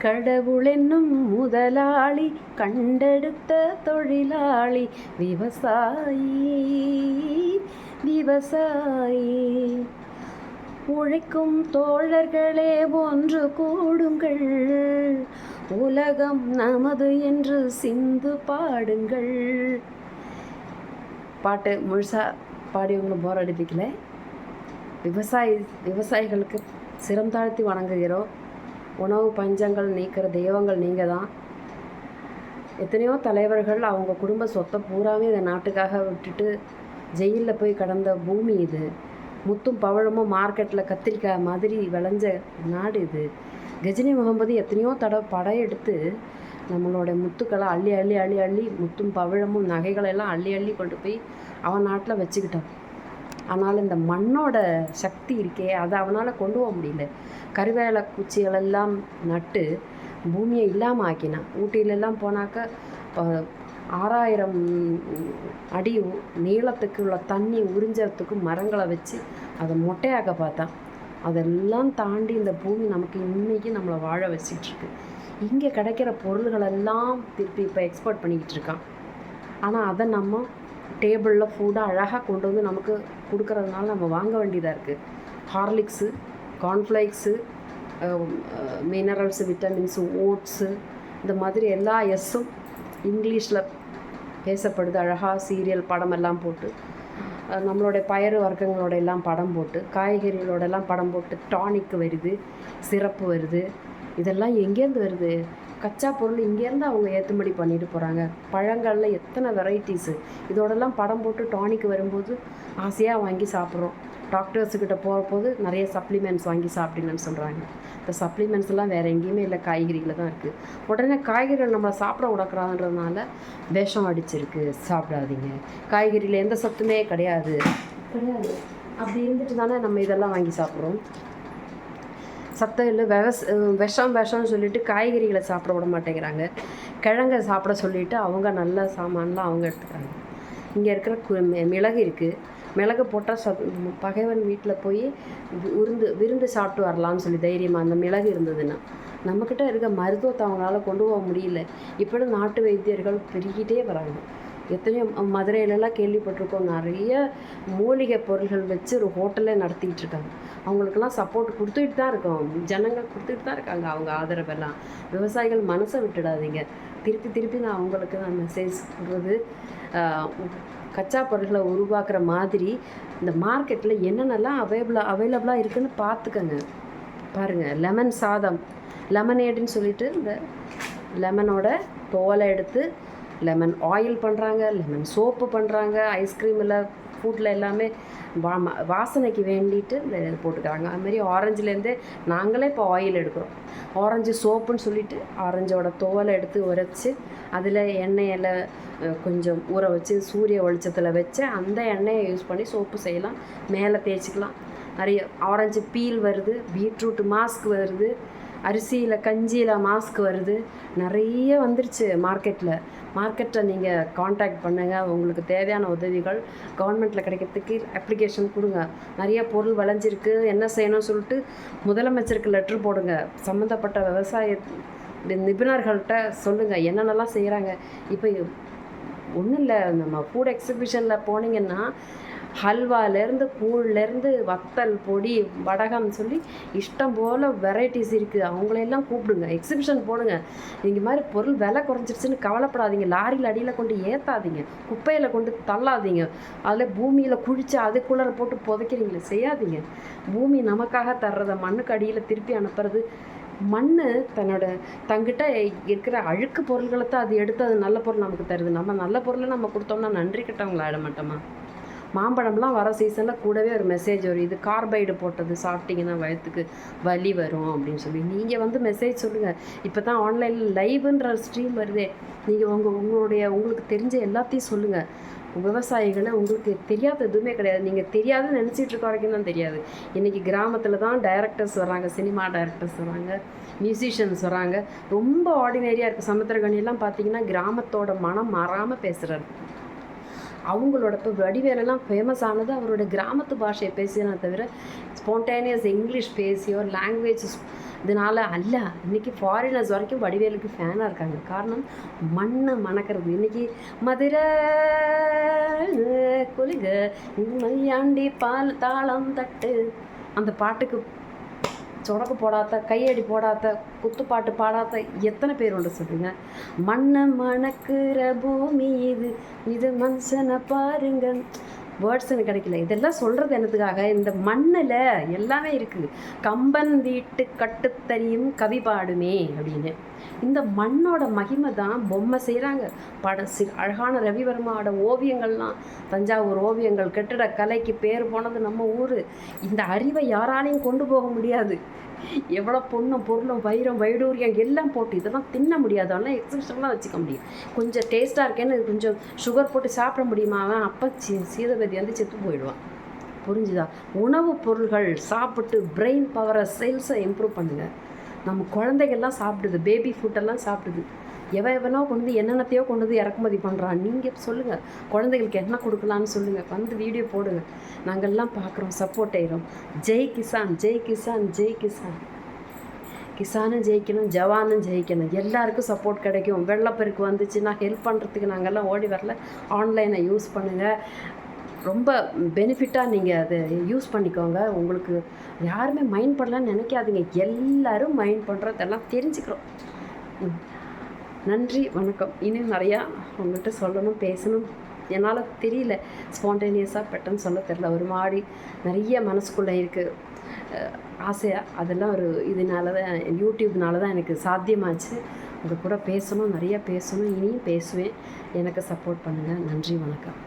கடவுள் என்னும் முதலாளி கண்டெடுத்த தொழிலாளி விவசாயி விவசாயி. உழைக்கும் தோழர்களே ஒன்று கூடுங்கள், உலகம் நமது என்று சிந்து பாடுங்கள். பாட்டு முழுசாக பாடி உங்களை போர் அடிப்பிக்கல. விவசாயிகளுக்கு சிரம் தாழ்த்தி வணங்குகிறோம். உணவு பஞ்சங்கள் நீக்கிற தெய்வங்கள் நீங்கள் தான். எத்தனையோ தலைவர்கள் அவங்க குடும்ப சொத்தை பூராவே இந்த நாட்டுக்காக விட்டுட்டு ஜெயிலில் போய் கடந்த பூமி இது. முத்தும் பவழமும் மார்க்கெட்டில் கத்திரிக்காய் மாதிரி விளைஞ்ச நாடு இது. கஜினி முகமது எத்தனையோ தடவை படையெடுத்து நம்மளோட முத்துக்களை அள்ளி அள்ளி அள்ளி அள்ளி முத்தும் பவழமும் நகைகளெல்லாம் அள்ளி அள்ளி கொண்டு போய் அவன் நாட்டில் வச்சுக்கிட்டான். ஆனால் இந்த மண்ணோட சக்தி இருக்கே, அதை அவனால் கொண்டு போக முடியல. கருவேல குச்சிகளெல்லாம் நட்டு பூமியை இல்லாமல் ஆக்கினான். ஊட்டியிலெல்லாம் போனாக்க 6000 அடி நீளத்துக்கு உள்ள தண்ணி உறிஞ்சறதுக்கு மரங்களை வச்சு அதை மொட்டையாக்க பார்த்தான். அதெல்லாம் தாண்டி இந்த பூமி நமக்கு இன்றைக்கி நம்மளை வாழ வச்சிட்ருக்கு. இங்கே கிடைக்கிற பொருள்களெல்லாம் திருப்பி இப்போ எக்ஸ்போர்ட் பண்ணிக்கிட்டு இருக்கான். ஆனால் அதை நம்ம டேபிளில் ஃபுட்டாக அழகாக கொண்டு வந்து நமக்கு கொடுக்கறதுனால நம்ம வாங்க வேண்டியதாக இருக்குது. Horlicks, cornflakes, minerals, vitamins, oats, இந்த மாதிரி எல்லா எஸ்ஸும் இங்கிலீஷில் பேசப்படுது. அழகாக சீரியல் படமெல்லாம் போட்டு, நம்மளுடைய பயறு வர்க்கங்களோட எல்லாம் படம் போட்டு, காய்கறிகளோடெல்லாம் படம் போட்டு டானிக் வருது, சிறப்பு வருது. இதெல்லாம் எங்கேருந்து வருது? கச்சா பொருள் இங்கேருந்து அவங்க ஏற்றுமதி பண்ணிட்டு போகிறாங்க. பழங்களில் எத்தனை வெரைட்டிஸு, இதோடெல்லாம் படம் போட்டு டானிக் வரும்போது ஆசையாக வாங்கி சாப்பிட்றோம். டாக்டர்ஸுக்கிட்ட போகும்போது நிறைய சப்ளிமெண்ட்ஸ் வாங்கி சாப்பிடுங்கன்னு சொல்கிறாங்க. இந்த சப்ளிமெண்ட்ஸ் எல்லாம் வேறு எங்கேயுமே இல்லை, காய்கறியில் தான் இருக்குது. உடனே காய்கறிகள் நம்மளை சாப்பிட விடக்கூடாதுன்றதுனால விஷம் அடிச்சிருக்கு, சாப்பிடாதீங்க, காய்கறியில் எந்த சத்துமே கிடையாது. அப்படி இருந்துட்டு தானே நம்ம இதெல்லாம் வாங்கி சாப்பிட்றோம். சத்தம் இல்லை, விஷம்னு சொல்லிட்டு காய்கறிகளை சாப்பிட விட மாட்டேங்கிறாங்க. கிழங்கை சாப்பிட சொல்லிவிட்டு அவங்க நல்ல சாமான்லாம் அவங்க எடுத்துக்கிறாங்க. இங்கே இருக்கிற மிளகு இருக்குது, மிளகு போட்டால் பகைவன் வீட்டில் போய் விருந்து சாப்பிட்டு வரலான்னு சொல்லி தைரியமாக அந்த மிளகு இருந்ததுன்னா. நம்மக்கிட்ட இருக்க மருத்துவத்தை அவங்களால கொண்டு போக முடியல. இப்படி நாட்டு வைத்தியர்கள் பெருகிட்டே வராங்க. எத்தனையோ மதுரையிலலாம் கேள்விப்பட்டிருக்கோம், நிறைய மூலிகை பொருள்கள் வச்சு ஒரு ஹோட்டலே நடத்திக்கிட்டு இருக்காங்க. அவங்களுக்கெல்லாம் சப்போர்ட் கொடுத்துட்டு தான் இருக்கோம், ஜனங்கள் கொடுத்துட்டு தான் இருக்காங்க அவங்க ஆதரவெல்லாம். விவசாயிகள் மனசை விட்டுடாதீங்க. திருப்பி நான் அவங்களுக்கு நான் மெசேஜ் கொடுறது, கச்சா பொருட்களை உருவாக்குற மாதிரி இந்த மார்க்கெட்டில் என்னென்னலாம் அவைலபிளாக இருக்குதுன்னு பார்த்துக்கங்க. பாருங்கள், லெமன் சாதம், லெமனேடுன்னு சொல்லிட்டு இந்த லெமனோட தோலை எடுத்து லெமன் ஆயில் பண்ணுறாங்க, லெமன் சோப்பு பண்ணுறாங்க, ஐஸ்கிரீமில் ஃபுட்டில் எல்லாமே வாசனைக்கு வேண்டிட்டு இந்த போட்டுக்கிறாங்க. அதுமாரி ஆரஞ்சுலேருந்தே நாங்களே இப்போ ஆயில் எடுக்கிறோம். ஆரஞ்சு சோப்புன்னு சொல்லிட்டு ஆரஞ்சோட தோலை எடுத்து உரைச்சி அதில் எண்ணெயில் கொஞ்சம் ஊற வச்சு சூரிய வெளிச்சத்தில் வச்சு அந்த எண்ணெயை யூஸ் பண்ணி சோப்பு செய்யலாம், மேலே தேய்ச்சிக்கலாம். நிறைய ஆரஞ்சு பீல் வருது, பீட்ரூட் மாஸ்க் வருது, அரிசியில் கஞ்சியில் மாஸ்க் வருது, நிறைய வந்துருச்சு மார்க்கெட்டை நீங்கள் காண்டாக்ட் பண்ணுங்கள். உங்களுக்கு தேவையான உதவிகள் கவர்மெண்ட்டில் கிடைக்கிறதுக்கு அப்ளிகேஷன் கொடுங்க. நிறைய பொருள் விளைஞ்சிருக்கு, என்ன செய்யணும்னு சொல்லிட்டு முதலமைச்சருக்கு லெட்ரு போடுங்க. சம்மந்தப்பட்ட விவசாய நிபுணர்கள்ட்ட சொல்லுங்கள் என்னென்னலாம் செய்கிறாங்க. இப்போ ஒன்றும் இல்லை, நம்ம ஃபுட் எக்ஸிபிஷனில் போனீங்கன்னா ஹல்வாலேருந்து கூழ்லேருந்து வத்தல் பொடி வடகம்னு சொல்லி இஷ்டம் போல் வெரைட்டிஸ் இருக்குது. அவங்களையெல்லாம் கூப்பிடுங்க, எக்ஸிபிஷன் போடுங்க. இந்த மாதிரி பொருள் விலை குறைஞ்சிருச்சுன்னு கவலைப்படாதீங்க. லாரியில் அடியில் கொண்டு ஏற்றாதீங்க, குப்பையில் கொண்டு தள்ளாதீங்க, அதில் பூமியில் குழித்து அதுக்குள்ளே போட்டு புதைக்கிறீங்களே, செய்யாதீங்க. பூமி நமக்காக தர்றதை மண்ணுக்கு அடியில் திருப்பி அனுப்புறது. மண் தங்கிட்ட இருக்கிற அழுக்கு பொருள்களை தான் அது எடுத்து அது நல்ல பொருள் நமக்கு தருது. நம்ம நல்ல பொருளை நம்ம கொடுத்தோம்னா நன்றி கெட்டவங்கள ஆட மாட்டோமா? மாம்பழம்லாம் வர சீசனில் கூடவே ஒரு மெசேஜ் வரும், இது கார்பைடு போட்டது, சாப்பிட்டிங்கன்னா வயிற்றுக்கு வலி வரும் அப்படின்னு சொல்லி. நீங்கள் மெசேஜ் சொல்லுங்கள். இப்போ தான் ஆன்லைனில் லைவ்ன்ற ஸ்ட்ரீம் வருதே, நீங்கள் உங்களுக்கு தெரிஞ்ச எல்லாத்தையும் சொல்லுங்கள். விவசாயிகளை உங்களுக்கு தெரியாத எதுவுமே கிடையாது. நீங்கள் தெரியாதுன்னு நினச்சிட்டு இருக்க வரைக்கும் தான் தெரியாது. இன்றைக்கி கிராமத்தில் தான் டைரக்டர்ஸ் வராங்க, சினிமா டைரக்டர்ஸ் வராங்க, மியூசிஷியன்ஸ் வராங்க. ரொம்ப ஆர்டினரியாக இருக்குது. சமுத்திரகனியெல்லாம் பார்த்தீங்கன்னா கிராமத்தோட மனம் மாறாமல் பேசுகிறாரு. அவங்களோட இப்போ வடிவேலெல்லாம் ஃபேமஸ் ஆனது அவரோட கிராமத்து பாஷையை பேசினா தவிர ஸ்பான்டேனியஸ் இங்கிலீஷ் பேசியோ லாங்குவேஜ் இதனால் அல்ல இன்றைக்கி ஃபாரினர்ஸ் வரைக்கும் வடிவேலுக்கு ஃபேனாக இருக்காங்க. காரணம் மண்ணை மணக்கிறது. இன்றைக்கி மதுரை குளிக மையாண்டி பால் தாளம் தட்டு அந்த பாட்டுக்கு சொடக்கு போடாத, கையடி போடாத, குத்துப்பாட்டு பாடாத எத்தனை பேர் உண்டு சொல்கிறீங்க? மண்ணை மணக்கிற பூமி இது, இது மனுஷனை பாருங்க. வேர்ட்ஸ் எனக்கு கிடைக்கல. இதெல்லாம் சொல்கிறது என்னதுக்காக? இந்த மண்ணில் எல்லாமே இருக்குது. கம்பன் வீட்டு கட்டுத்தறியும் கவி பாடுமே அப்படின்னு. இந்த மண்ணோட மகிமை தான் பொம்மை செய்கிறாங்க. அழகான ரவிவர்மாவோட ஓவியங்கள்லாம், தஞ்சாவூர் ஓவியங்கள், கட்டிட கலைக்கு பேர் போனது நம்ம ஊர். இந்த அறிவை யாராலையும் கொண்டு போக முடியாது. எவ்வளோ பொண்ணும் பொருளும் வைரம் வைடூரியம் எல்லாம் போட்டு இதெல்லாம் தின்ன முடியாது. அதெல்லாம் எக்ஸிபிஷன்லாம் வச்சுக்க முடியும். கொஞ்சம் டேஸ்ட்டாக இருக்கேன்னு கொஞ்சம் சுகர் போட்டு சாப்பிட முடியுமா? அவன் அப்போ சீதபதி வந்து செத்து போயிடுவான். புரிஞ்சுதா? உணவுப் பொருள்கள் சாப்பிட்டு பிரெயின் பவரை, செல்ஸை இம்ப்ரூவ் பண்ணுங்கள். நம்ம குழந்தைகள்லாம் சாப்பிடுது, பேபி ஃபுட்டெல்லாம் சாப்பிடுது. எவனோ கொண்டு வந்து என்னென்னத்தையோ கொண்டு வந்து இறக்குமதி பண்ணுறான். நீங்கள் சொல்லுங்கள், குழந்தைகளுக்கு என்ன கொடுக்கலான்னு சொல்லுங்கள். வந்து வீடியோ போடுங்க, நாங்கள்லாம் பார்க்குறோம், சப்போர்ட் ஆயிரும். ஜெய் கிசான், ஜெய் கிசான், ஜெய் கிசான். கிசானும் ஜெயிக்கணும், ஜவானும் ஜெயிக்கணும். எல்லாருக்கும் சப்போர்ட் கிடைக்கும். வெள்ளப்பெருக்கு வந்துச்சுன்னா ஹெல்ப் பண்ணுறதுக்கு நாங்கள்லாம் ஓடி வரல. ஆன்லைனை யூஸ் பண்ணுங்கள். ரொம்ப பெனிஃபிட்டாக நீங்கள் அதை யூஸ் பண்ணிக்கோங்க. உங்களுக்கு யாருமே மைண்ட் பண்ணலான்னு நினைக்காதீங்க. எல்லோரும் மைண்ட் பண்ணுறதெல்லாம் தெரிஞ்சுக்கிறோம். நன்றி, வணக்கம். இன்னும் நிறையா உங்கள்கிட்ட சொல்லணும், பேசணும். என்னால் தெரியல, ஸ்பான்டேனியஸாக பெட்டன்னு சொல்ல தெரியல. ஒரு மாதிரி நிறைய மனசுக்குள்ளே இருக்குது ஆசையாக. அதெல்லாம் ஒரு இதனால தான், யூடியூப்னால தான் எனக்கு சாத்தியமாச்சு. உங்கள் கூட பேசணும், நிறையா பேசணும். இனியும் பேசுவேன். எனக்கு சப்போர்ட் பண்ணுங்கள். நன்றி, வணக்கம்.